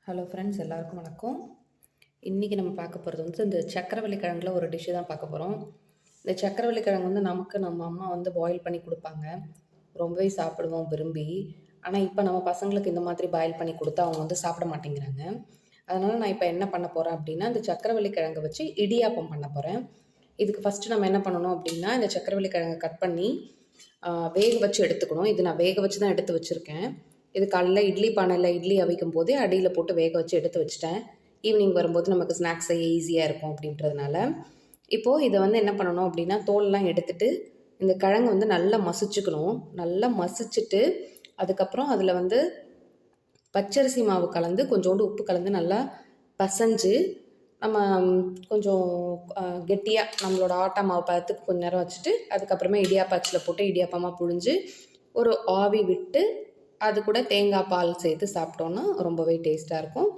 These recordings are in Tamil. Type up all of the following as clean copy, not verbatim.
ஹலோ ஃப்ரெண்ட்ஸ், எல்லாருக்கும் வணக்கம். இன்றைக்கி நம்ம பார்க்க போகிறது வந்து இந்த சக்கரவள்ளி கிழங்குல ஒரு டிஷ்ஷு தான் பார்க்க போகிறோம். இந்த சக்கரவள்ளி கிழங்கு வந்து நம்ம அம்மா வந்து பாயில் பண்ணி கொடுப்பாங்க. ரொம்பவே சாப்பிடுவோம் விரும்பி. ஆனால் இப்போ நம்ம பசங்களுக்கு இந்த மாதிரி பாயில் பண்ணி கொடுத்தா அவங்க வந்து சாப்பிட மாட்டேங்கிறாங்க. அதனால் நான் இப்போ என்ன பண்ண போகிறேன் அப்படின்னா, இந்த சக்கரவள்ளி கிழங்கை வச்சு இடியாப்பம் பண்ண போகிறேன். இதுக்கு ஃபஸ்ட்டு நம்ம என்ன பண்ணணும் அப்படின்னா, இந்த சக்கரவள்ளி கிழங்கை கட் பண்ணி வேக வச்சு எடுத்துக்கணும். இது நான் வேக வச்சு தான் எடுத்து வச்சுருக்கேன். இது காலைல இட்லி பானையில் இட்லி அவிக்கும் போதே அடியில் போட்டு வேக வச்சு எடுத்து வச்சுட்டேன். ஈவினிங் வரும்போது நமக்கு ஸ்நாக்ஸ் செய்ய ஈஸியாக இருக்கும் அப்படின்றதுனால. இப்போது இதை வந்து என்ன பண்ணணும் அப்படின்னா, தோல்லாம் எடுத்துட்டு இந்த கிழங்கு வந்து நல்லா மசிச்சுக்கணும். நல்லா மசிச்சுட்டு அதுக்கப்புறம் அதில் வந்து பச்சரிசி மாவு கலந்து கொஞ்சோண்டு உப்பு கலந்து நல்லா பசைஞ்சு நம்ம கொஞ்சம் கெட்டியாக நம்மளோட ஆட்டா மாவு பதத்துக்கு கொஞ்ச நேரம் வச்சுட்டு அதுக்கப்புறமா இடியாப்ப அச்சில் போட்டு இடியாப்பமாக புழிஞ்சு ஒரு ஆவி விட்டு அது கூட தேங்காய் பால் சேர்த்து சாப்பிட்டோன்னா ரொம்பவே டேஸ்ட்டாக இருக்கும்.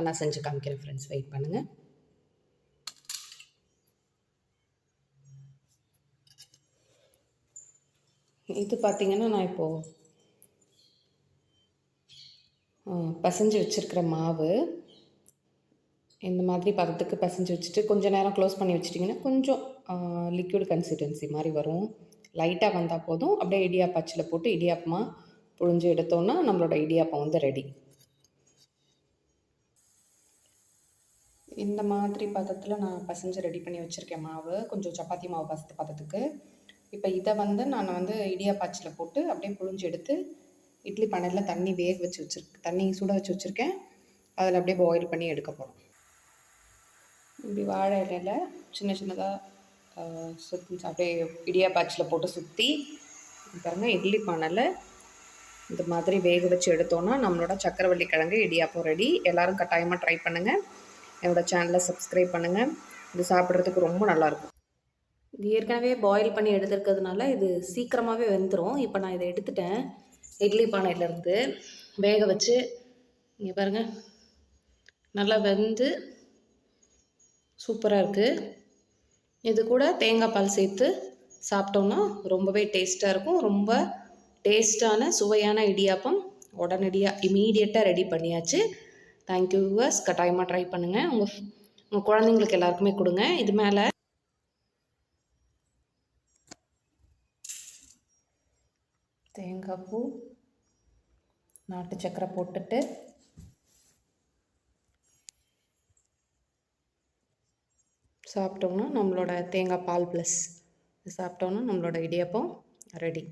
நான் செஞ்சு காமிக்கிறேன் ஃப்ரெண்ட்ஸ், வெயிட் பண்ணுங்கள். இது பார்த்திங்கன்னா நான் இப்போது பசைஞ்சு வச்சுருக்கிற மாவு இந்த மாதிரி பதத்துக்கு பசைஞ்சு வச்சுட்டு கொஞ்சம் நேரம் க்ளோஸ் பண்ணி வச்சிட்டிங்கன்னா கொஞ்சம் லிக்விட் கன்சிஸ்டன்சி மாதிரி வரும். லைட்டாக வந்தால் போதும். அப்படியே இடியாப்ப அச்சில் போட்டு இடியாப்பமாக புழிஞ்சு எடுத்தோன்னா நம்மளோட இடியாப்பம் வந்து ரெடி. இந்த மாதிரி பதத்தில் நான் பசைஞ்சு ரெடி பண்ணி வச்சுருக்கேன் மாவு, கொஞ்சம் சப்பாத்தி மாவு பதத்துக்கு. இப்போ இதை வந்து நான் வந்து இடியாப்ப அச்சில் போட்டு அப்படியே புழிஞ்சு எடுத்து இட்லி பானையில் தண்ணி சுட வச்சு வச்சுருக்கேன். அதில் அப்படியே பாயில் பண்ணி எடுக்க போகிறோம். இப்படி வாழை இலையில் சின்ன சின்னதாக சுற்றி அப்படியே இடியாப்ப அச்சில் போட்டு சுற்றி பாருங்கள், இட்லி பானையில் இந்த மாதிரி வேக வச்சு எடுத்தோன்னா நம்மளோட சக்கரவள்ளி கிழங்கு இடியாப்பம் ரெடி. எல்லோரும் கட்டாயமாக ட்ரை பண்ணுங்கள். என்னோடய சேனலை சப்ஸ்கிரைப் பண்ணுங்கள். இது சாப்பிட்றதுக்கு ரொம்ப நல்லாயிருக்கும். இது ஏற்கனவே பாயில் பண்ணி எடுத்துருக்கிறதுனால இது சீக்கிரமாகவே வெந்துடும். இப்போ நான் இதை எடுத்துட்டேன் இட்லி பானையிலேருந்து வேக வச்சு. இங்கே பாருங்கள், நல்லா வெந்து சூப்பராக இருக்குது. இது கூட தேங்காய் பால் சேர்த்து சாப்பிட்டோன்னா ரொம்பவே டேஸ்ட்டாக இருக்கும். ரொம்ப டேஸ்ட்டான சுவையான இடியாப்பம் உடனடியாக இமீடியட்டாக ரெடி பண்ணியாச்சு. தேங்க்யூ வியூவர்ஸ், கட்டாயமாக ட்ரை பண்ணுங்கள். உங்கள் குழந்தைங்களுக்கு எல்லாருக்குமே கொடுங்க. இது மேலே தேங்காய் பூ, நாட்டு சக்கரை போட்டுட்டு சாப்பிட்டோம்னா நம்மளோட தேங்காய் பால் ப்ளஸ் சாப்பிட்டோன்னா நம்மளோட இடியாப்பம் ரெடி.